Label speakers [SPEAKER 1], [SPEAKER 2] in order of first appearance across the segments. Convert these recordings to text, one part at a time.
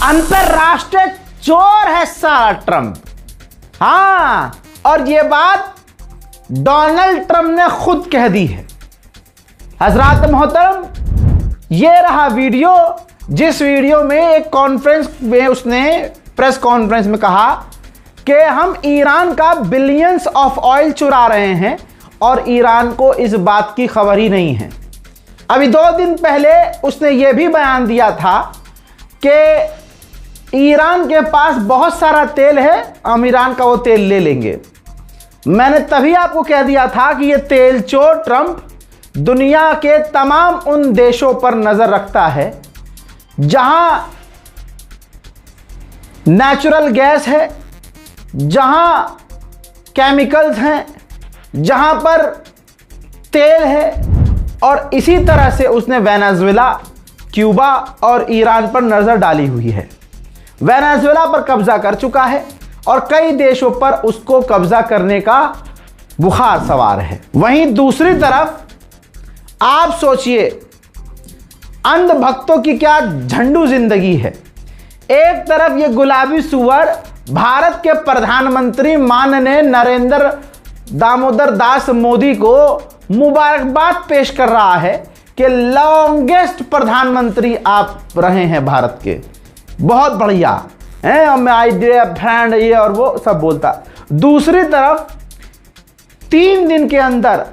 [SPEAKER 1] अंतरराष्ट्रीय चोर है साला ट्रंप। हाँ, और ये बात डोनाल्ड ट्रंप ने खुद कह दी है। हजरात मोहतरम, ये रहा वीडियो, जिस वीडियो में एक कॉन्फ्रेंस में उसने प्रेस कॉन्फ्रेंस में कहा कि हम ईरान का बिलियंस ऑफ ऑयल चुरा रहे हैं और ईरान को इस बात की खबर ही नहीं है। अभी 2 दिन पहले उसने ये भी बयान दिया था कि ईरान के पास बहुत सारा तेल है, हम ईरान का वो तेल ले लेंगे। मैंने तभी आपको कह दिया था कि ये तेल चोर ट्रंप दुनिया के तमाम उन देशों पर नजर रखता है जहां नेचुरल गैस है, जहां केमिकल्स हैं, जहां पर तेल है, और इसी तरह से उसने वेनेजुएला, क्यूबा और ईरान पर नजर डाली हुई है। वेनेजुएला पर कब्जा कर चुका है और कई देशों पर उसको कब्जा करने का बुखार सवार है। वहीं दूसरी तरफ आप सोचिए, अंधभक्तों की क्या झंडू जिंदगी है। एक तरफ ये गुलाबी सुअर भारत के प्रधानमंत्री माननीय नरेंद्र दामोदर दास मोदी को मुबारकबाद पेश कर रहा है कि लॉन्गेस्ट प्रधानमंत्री आप रहे हैं भारत के, बहुत बढ़िया है, हमें आइडिया फ्रेंड ये और वो सब बोलता। दूसरी तरफ 3 दिन के अंदर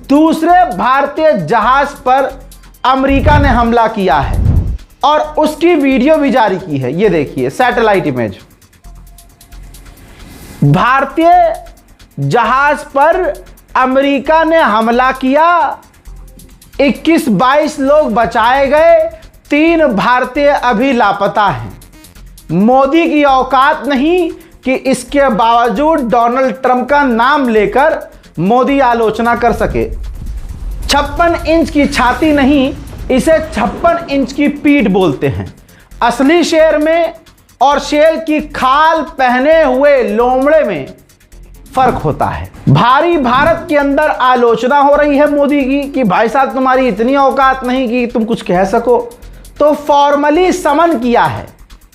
[SPEAKER 1] दूसरे भारतीय जहाज पर अमेरिका ने हमला किया है और उसकी वीडियो भी जारी की है। ये देखिए सैटेलाइट इमेज, भारतीय जहाज पर अमेरिका ने हमला किया, 21-22 लोग बचाए गए, 3 भारतीय अभी लापता हैं। मोदी की औकात नहीं कि इसके बावजूद डोनाल्ड ट्रंप का नाम लेकर मोदी आलोचना कर सके। 56 इंच की छाती नहीं, इसे 56 इंच की पीठ बोलते हैं। असली शेर में और शेर की खाल पहने हुए लोमड़े में फर्क होता है। भारी भारत के अंदर आलोचना हो रही है मोदी की कि भाई साहब तुम्हारी इतनी औकात नहीं कि तुम कुछ कह सको, तो फॉर्मली समन किया है।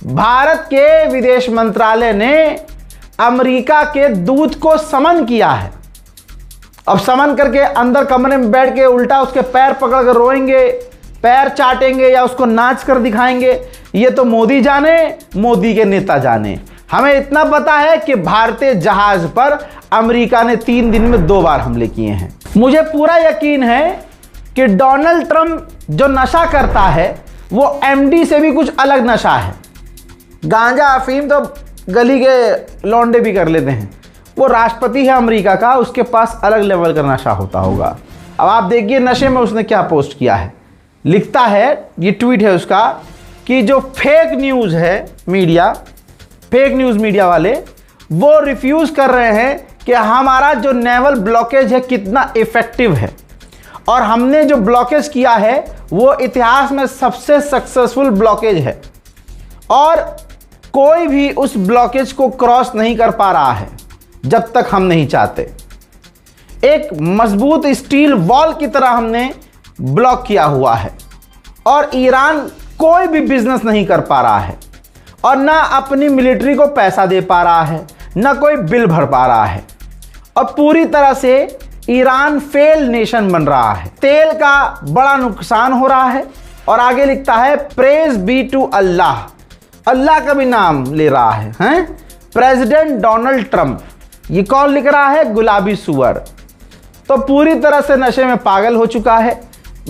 [SPEAKER 1] भारत के विदेश मंत्रालय ने अमेरिका के दूत को समन किया है। अब समन करके अंदर कमरे में बैठ के उल्टा उसके पैर पकड़ कर रोएंगे, पैर चाटेंगे या उसको नाच कर दिखाएंगे, ये तो मोदी जाने, मोदी के नेता जाने। हमें इतना पता है कि भारतीय जहाज पर अमेरिका ने 3 दिन में 2 बार हमले किए हैं। मुझे पूरा यकीन है कि डोनाल्ड ट्रंप जो नशा करता है वो एमडी से भी कुछ अलग नशा है। गांजा अफीम तो गली के लौंडे भी कर लेते हैं, वो राष्ट्रपति है अमेरिका का, उसके पास अलग लेवल का नशा होता होगा। अब आप देखिए नशे में उसने क्या पोस्ट किया है। लिखता है, ये ट्वीट है उसका, कि जो फेक न्यूज़ है मीडिया, फेक न्यूज़ मीडिया वाले वो रिफ्यूज़ कर रहे हैं कि हमारा जो नेवल ब्लॉकेज है कितना इफेक्टिव है, और हमने जो ब्लॉकेज किया है वो इतिहास में सबसे सक्सेसफुल ब्लॉकेज है और कोई भी उस ब्लॉकेज को क्रॉस नहीं कर पा रहा है जब तक हम नहीं चाहते। एक मजबूत स्टील वॉल की तरह हमने ब्लॉक किया हुआ है और ईरान कोई भी बिजनेस नहीं कर पा रहा है और ना अपनी मिलिट्री को पैसा दे पा रहा है, ना कोई बिल भर पा रहा है, और पूरी तरह से ईरान फेल नेशन बन रहा है। तेल का बड़ा नुकसान हो रहा है। और आगे लिखता है, प्रेज बी टू अल्लाह, अल्लाह का भी नाम ले रहा है, हैं? President Donald Trump. ये कौन लिख रहा है? गुलाबी सुअर। तो पूरी तरह से नशे में पागल हो चुका है,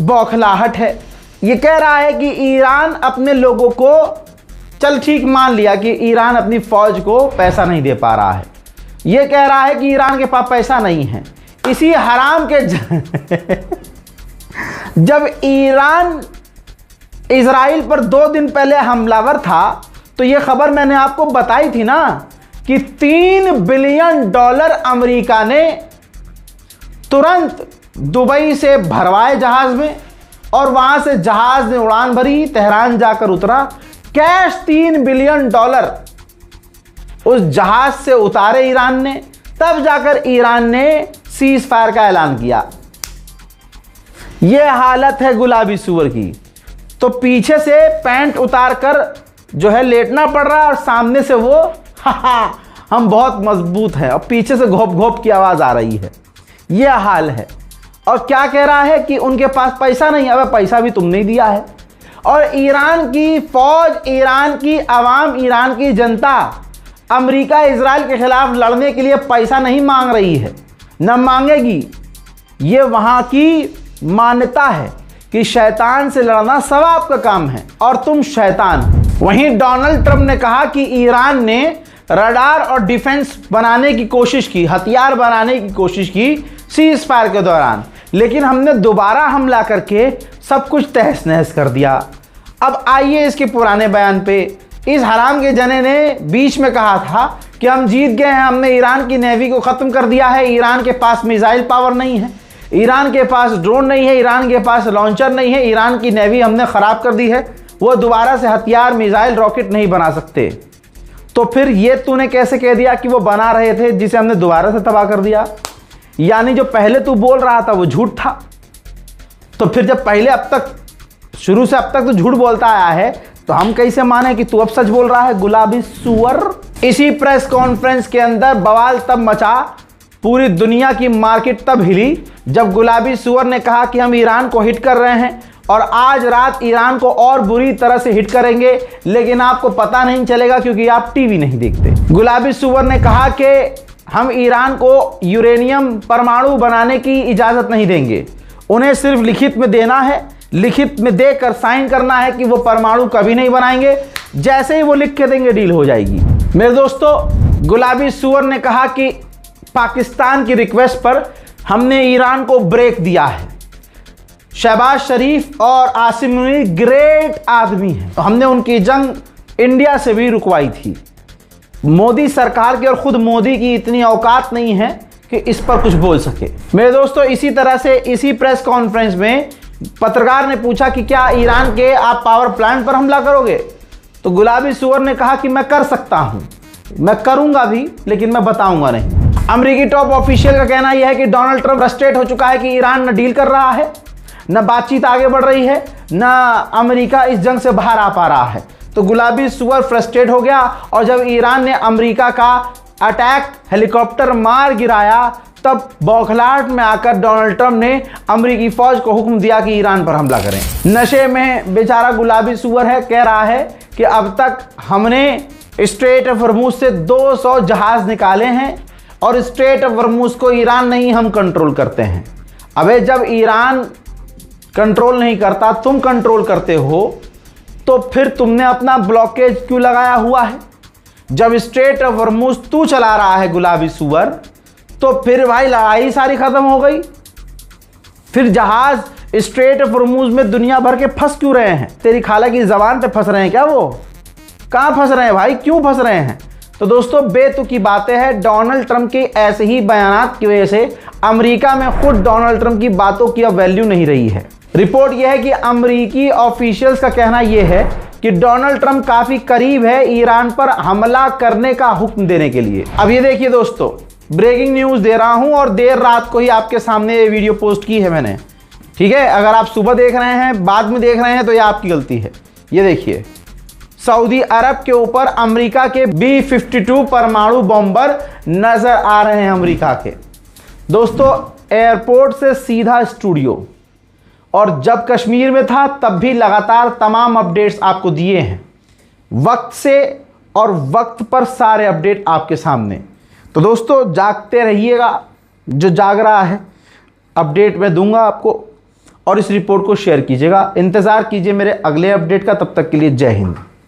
[SPEAKER 1] बौखलाहट है। ये कह रहा है कि ईरान अपने लोगों को, चल ठीक मान लिया कि ईरान अपनी फौज को पैसा नहीं दे पा रहा है, ये कह रहा है कि ईरान के पास पैसा नहीं है। इसी हराम के जब ईरान इजराइल पर 2 दिन पहले हमलावर था तो ये खबर मैंने आपको बताई थी ना कि $3 बिलियन अमेरिका ने तुरंत दुबई से भरवाए जहाज में और वहां से जहाज ने उड़ान भरी, तेहरान जाकर उतरा, कैश $3 बिलियन उस जहाज से उतारे ईरान ने, तब जाकर ईरान ने सीज फायर का ऐलान किया। यह हालत है गुलाबी सुअर की। तो पीछे से पैंट उतार कर जो है लेटना पड़ रहा है और सामने से वो हा हम बहुत मजबूत हैं, और पीछे से घोप घोप की आवाज़ आ रही है। यह हाल है। और क्या कह रहा है कि उनके पास पैसा नहीं। अबे पैसा भी तुमने ही दिया है। और ईरान की फौज, ईरान की आवाम, ईरान की जनता अमेरिका इजराइल के खिलाफ लड़ने के लिए पैसा नहीं मांग रही है, न मांगेगी। ये वहाँ की मान्यता है कि शैतान से लड़ना सवाब का काम है और तुम शैतान। वहीं डोनाल्ड ट्रंप ने कहा कि ईरान ने रडार और डिफेंस बनाने की कोशिश की, हथियार बनाने की कोशिश की सीज फायर के दौरान, लेकिन हमने दोबारा हमला करके सब कुछ तहस नहस कर दिया। अब आइए इसके पुराने बयान पे। इस हराम के जने ने बीच में कहा था कि हम जीत गए हैं, हमने ईरान की नेवी को ख़त्म कर दिया है, ईरान के पास मिसाइल पावर नहीं है, ईरान के पास ड्रोन नहीं है, ईरान के पास लॉन्चर नहीं है, ईरान की नेवी हमने ख़राब कर दी है, वो दोबारा से हथियार, मिसाइल, रॉकेट नहीं बना सकते। तो फिर ये तूने कैसे कह दिया कि वो बना रहे थे जिसे हमने दोबारा से तबाह कर दिया? यानी जो पहले तू बोल रहा था वो झूठ था। तो फिर जब पहले अब तक, शुरू से अब तक तो झूठ बोलता आया है, तो हम कैसे माने कि तू अब सच बोल रहा है, गुलाबी सुअर? इसी प्रेस कॉन्फ्रेंस के अंदर बवाल तब मचा, पूरी दुनिया की मार्केट तब हिली जब गुलाबी सुअर ने कहा कि हम ईरान को हिट कर रहे हैं और आज रात ईरान को और बुरी तरह से हिट करेंगे, लेकिन आपको पता नहीं चलेगा क्योंकि आप टीवी नहीं देखते। गुलाबी सुअर ने कहा कि हम ईरान को यूरेनियम परमाणु बनाने की इजाज़त नहीं देंगे, उन्हें सिर्फ लिखित में देना है, लिखित में देकर साइन करना है कि वो परमाणु कभी नहीं बनाएंगे, जैसे ही वो लिख के देंगे डील हो जाएगी। मेरे दोस्तों, गुलाबी सुअर ने कहा कि पाकिस्तान की रिक्वेस्ट पर हमने ईरान को ब्रेक दिया है। शहबाज शरीफ और आसिम मुनीर ग्रेट आदमी हैं, तो हमने उनकी जंग इंडिया से भी रुकवाई थी। मोदी सरकार की और खुद मोदी की इतनी औकात नहीं है कि इस पर कुछ बोल सके। मेरे दोस्तों, इसी तरह से इसी प्रेस कॉन्फ्रेंस में पत्रकार ने पूछा कि क्या ईरान के आप पावर प्लांट पर हमला करोगे? तो गुलाबी सुअर ने कहा कि मैं कर सकता हूं, मैं करूंगा भी, लेकिन मैं बताऊंगा नहीं। अमेरिकी टॉप ऑफिशियल का कहना यह है कि डोनाल्ड ट्रंप फ्रस्ट्रेट हो चुका है कि ईरान न डील कर रहा है, न बातचीत आगे बढ़ रही है, न अमेरिका इस जंग से बाहर आ पा रहा है। तो गुलाबी सुअर फ्रस्ट्रेट हो गया और जब ईरान ने अमेरिका का अटैक हेलीकॉप्टर मार गिराया, तब बौखलाहट में आकर डोनाल्ड ट्रंप ने अमेरिकी फौज को हुक्म दिया कि ईरान पर हमला करें। नशे में बेचारा गुलाबी सुअर है, कह रहा है कि अब तक हमने स्ट्रेट ऑफ हॉर्मुज़ से 200 जहाज निकाले हैं और स्ट्रेट ऑफ हॉर्मुज़ को ईरान नहीं, हम कंट्रोल करते हैं। अबे जब ईरान कंट्रोल नहीं करता, तुम कंट्रोल करते हो, तो फिर तुमने अपना ब्लॉकेज क्यों लगाया हुआ है? जब स्ट्रेट ऑफ हॉर्मुज़ तू चला रहा है गुलाबी सुअर, तो फिर भाई लड़ाई सारी खत्म हो गई। फिर जहाज स्ट्रेट ऑफ हॉर्मुज़ में दुनिया भर के फंस क्यों रहे हैं? तेरी खाला की जबान पे फंस रहे हैं क्या? वो कहाँ फंस रहे हैं भाई, क्यों फंस रहे हैं? तो दोस्तों, बेतुकी बातें हैं। डोनाल्ड ट्रंप के ऐसे ही बयानात की वजह से अमेरिका में खुद डोनाल्ड ट्रंप की बातों की अब वैल्यू नहीं रही है। रिपोर्ट यह है कि अमेरिकी ऑफिशियल्स का कहना यह है कि डोनाल्ड ट्रंप काफ़ी करीब है ईरान पर हमला करने का हुक्म देने के लिए। अब ये देखिए दोस्तों, ब्रेकिंग न्यूज़ दे रहा हूं और देर रात को ही आपके सामने ये वीडियो पोस्ट की है मैंने, ठीक है? अगर आप सुबह देख रहे हैं, बाद में देख रहे हैं, तो ये आपकी गलती है। ये देखिए, सऊदी अरब के ऊपर अमेरिका के B-52 परमाणु बॉम्बर नजर आ रहे हैं अमेरिका के। दोस्तों, एयरपोर्ट से सीधा स्टूडियो, और जब कश्मीर में था तब भी लगातार तमाम अपडेट्स आपको दिए हैं, वक्त से और वक्त पर सारे अपडेट आपके सामने। तो दोस्तों, जागते रहिएगा, जो जाग रहा है अपडेट मैं दूंगा आपको, और इस रिपोर्ट को शेयर कीजिएगा। इंतज़ार कीजिए मेरे अगले अपडेट का। तब तक के लिए जय हिंद।